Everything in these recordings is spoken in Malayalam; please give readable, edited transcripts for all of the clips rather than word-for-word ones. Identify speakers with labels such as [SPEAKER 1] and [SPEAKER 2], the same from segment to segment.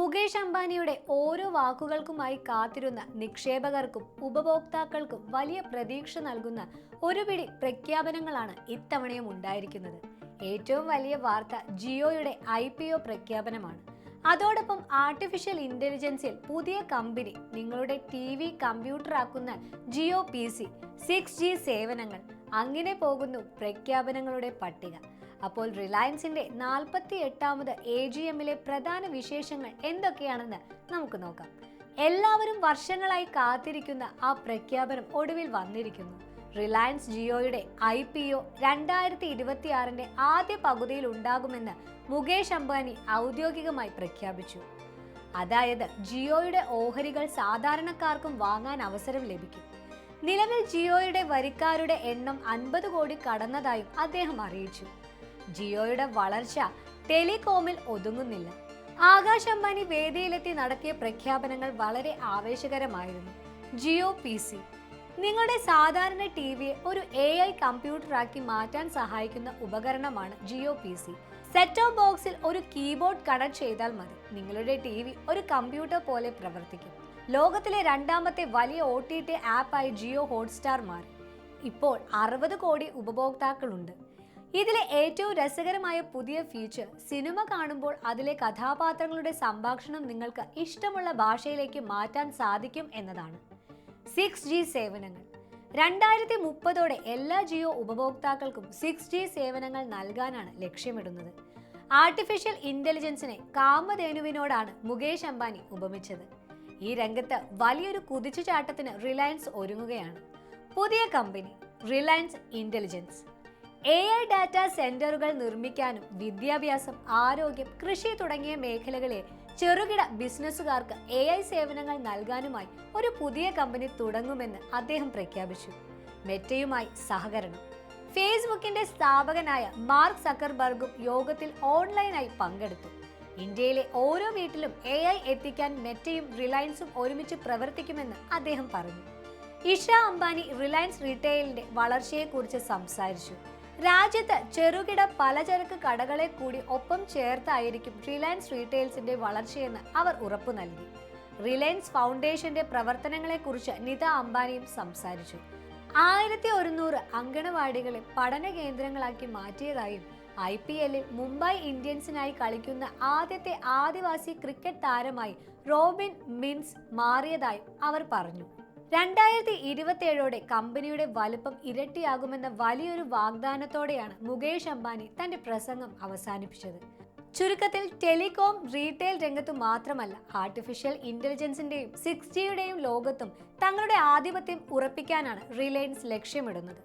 [SPEAKER 1] മുകേഷ് അംബാനിയുടെ ഓരോ വാക്കുകൾക്കുമായി കാത്തിരുന്ന നിക്ഷേപകർക്കും ഉപഭോക്താക്കൾക്കും വലിയ പ്രതീക്ഷ നൽകുന്ന ഒരു പിടി പ്രഖ്യാപനങ്ങളാണ് ഇത്തവണയും ഉണ്ടായിരിക്കുന്നത്. ഏറ്റവും വലിയ വാർത്ത ജിയോയുടെ IPO പ്രഖ്യാപനമാണ്. അതോടൊപ്പം ആർട്ടിഫിഷ്യൽ ഇന്റലിജൻസിൽ പുതിയ കമ്പനി, നിങ്ങളുടെ TV കമ്പ്യൂട്ടർ ആക്കുന്ന ജിയോ PC, 6G സേവനങ്ങൾ, അങ്ങനെ പോകുന്നു പ്രഖ്യാപനങ്ങളുടെ പട്ടിക. അപ്പോൾ റിലയൻസിന്റെ 48ാമത് AGMലെ പ്രധാന വിശേഷങ്ങൾ എന്തൊക്കെയാണെന്ന് നമുക്ക് നോക്കാം. എല്ലാവരും വർഷങ്ങളായി കാത്തിരിക്കുന്ന ആ പ്രഖ്യാപനം ഒടുവിൽ വന്നിരിക്കുന്നു. റിലയൻസ് ജിയോയുടെ IPO 2026ന്റെ ആദ്യ പകുതിയിൽ ഉണ്ടാകുമെന്ന് മുകേഷ് അംബാനി ഔദ്യോഗികമായി പ്രഖ്യാപിച്ചു. അതായത് ജിയോയുടെ ഓഹരികൾ സാധാരണക്കാർക്കും വാങ്ങാൻ അവസരം ലഭിക്കും. നിലവിൽ ജിയോയുടെ വരിക്കാരുടെ എണ്ണം 50 കോടി കടന്നതായും അദ്ദേഹം അറിയിച്ചു. ജിയോയുടെ വളർച്ച ടെലികോമിൽ ഒതുങ്ങുന്നില്ല. ആകാശ് അംബാനി വേദിയിലെത്തി നടത്തിയ പ്രഖ്യാപനങ്ങൾ വളരെ ആവേശകരമായിരുന്നു. ജിയോ PC, നിങ്ങളുടെ സാധാരണ ടിവിയെ ഒരു AI കമ്പ്യൂട്ടറാക്കി മാറ്റാൻ സഹായിക്കുന്ന ഉപകരണമാണ് ജിയോ PC. സെറ്റ് ടോപ്പ് ബോക്സിൽ ഒരു കീബോർഡ് കണക്ട് ചെയ്താൽ മതി, നിങ്ങളുടെ TV ഒരു കമ്പ്യൂട്ടർ പോലെ പ്രവർത്തിക്കും. ലോകത്തിലെ രണ്ടാമത്തെ വലിയ OTT ആപ്പായി ജിയോ ഹോട്ട്സ്റ്റാർ മാറി. ഇപ്പോൾ 60 കോടി ഉപഭോക്താക്കളുണ്ട്. ഇതിലെ ഏറ്റവും രസകരമായ പുതിയ ഫീച്ചർ, സിനിമ കാണുമ്പോൾ അതിലെ കഥാപാത്രങ്ങളുടെ സംഭാഷണം നിങ്ങൾക്ക് ഇഷ്ടമുള്ള ഭാഷയിലേക്ക് മാറ്റാൻ സാധിക്കും എന്നതാണ്. 6G സേവനങ്ങൾ 2030ഓടെ എല്ലാ ജിയോ ഉപഭോക്താക്കൾക്കും 6G സേവനങ്ങൾ നൽകാനാണ് ലക്ഷ്യമിടുന്നത്. ആർട്ടിഫിഷ്യൽ ഇന്റലിജൻസിനെ കാമധേനുവിനോടാണ് മുകേഷ് അംബാനി ഉപമിച്ചത്. ഈ രംഗത്ത് വലിയൊരു കുതിച്ചുചാട്ടത്തിന് റിലയൻസ് ഒരുങ്ങുകയാണ്. പുതിയ company Reliance intelligence AI data സെന്ററുകൾ നിർമ്മിക്കാനും വിദ്യാഭ്യാസം, ആരോഗ്യം, കൃഷി തുടങ്ങിയ മേഖലകളിലെ ചെറുകിട ബിസിനസ്സുകാർക്ക് AI സേവനങ്ങൾ നൽകാനുമായി ഒരു പുതിയ കമ്പനി തുടങ്ങുമെന്ന് അദ്ദേഹം പ്രഖ്യാപിച്ചു. മെറ്റയുമായി സഹകരണം. ഫേസ്ബുക്കിന്റെ സ്ഥാപകനായ മാർക്ക് സക്കർബർഗും യോഗത്തിൽ ഓൺലൈനായി പങ്കെടുത്തു. ഇന്ത്യയിലെ ഓരോ വീട്ടിലും AI എത്തിക്കാൻ മെറ്റയും റിലയൻസും ഒരുമിച്ച് പ്രവർത്തിക്കുമെന്ന് അദ്ദേഹം പറഞ്ഞു. ഇഷ അംബാനി റിലയൻസ് റീറ്റെയിലിന്റെ വളർച്ചയെക്കുറിച്ച് സംസാരിച്ചു. രാജ്യത്ത് ചെറുകിട പലചരക്ക് കടകളെ കൂടി ഒപ്പം ചേർത്തായിരിക്കും റിലയൻസ് റീറ്റെയിൽസിന്റെ വളർച്ചയെന്ന് അവർ ഉറപ്പു നൽകി. റിലയൻസ് ഫൗണ്ടേഷന്റെ പ്രവർത്തനങ്ങളെക്കുറിച്ച് നിത അംബാനിയും സംസാരിച്ചു. 1100 അങ്കണവാടികളെ പഠന കേന്ദ്രങ്ങളാക്കി മാറ്റിയതായും IPLൽ മുംബൈ ഇന്ത്യൻസിനായി കളിക്കുന്ന ആദ്യത്തെ ആദിവാസി ക്രിക്കറ്റ് താരമായി റോബിൻ മിൻസ് മാറിയതായും അവർ പറഞ്ഞു. 2027ഓടെ കമ്പനിയുടെ വലുപ്പം ഇരട്ടിയാകുമെന്ന വലിയൊരു വാഗ്ദാനത്തോടെയാണ് മുകേഷ് അംബാനി തന്റെ പ്രസംഗം അവസാനിപ്പിച്ചത്. ചുരുക്കത്തിൽ ടെലികോം, റീറ്റെയിൽ രംഗത്തു മാത്രമല്ല, ആർട്ടിഫിഷ്യൽ ഇന്റലിജൻസിന്റെയും 6Gയുടെയും ലോകത്തും തങ്ങളുടെ ആധിപത്യം ഉറപ്പിക്കാനാണ് റിലയൻസ് ലക്ഷ്യമിടുന്നത്.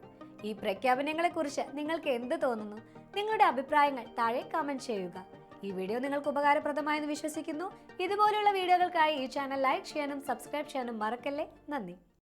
[SPEAKER 1] ഈ പ്രഖ്യാപനങ്ങളെക്കുറിച്ച് നിങ്ങൾക്ക് എന്ത് തോന്നുന്നു? നിങ്ങളുടെ അഭിപ്രായങ്ങൾ താഴെ കമന്റ് ചെയ്യുക. ഈ വീഡിയോ നിങ്ങൾക്ക് ഉപകാരപ്രദമായെന്ന് വിശ്വസിക്കുന്നു. ഇതുപോലുള്ള വീഡിയോകൾക്കായി ഈ ചാനൽ ലൈക്ക് ചെയ്യാനും സബ്സ്ക്രൈബ് ചെയ്യാനും മറക്കല്ലേ. നന്ദി.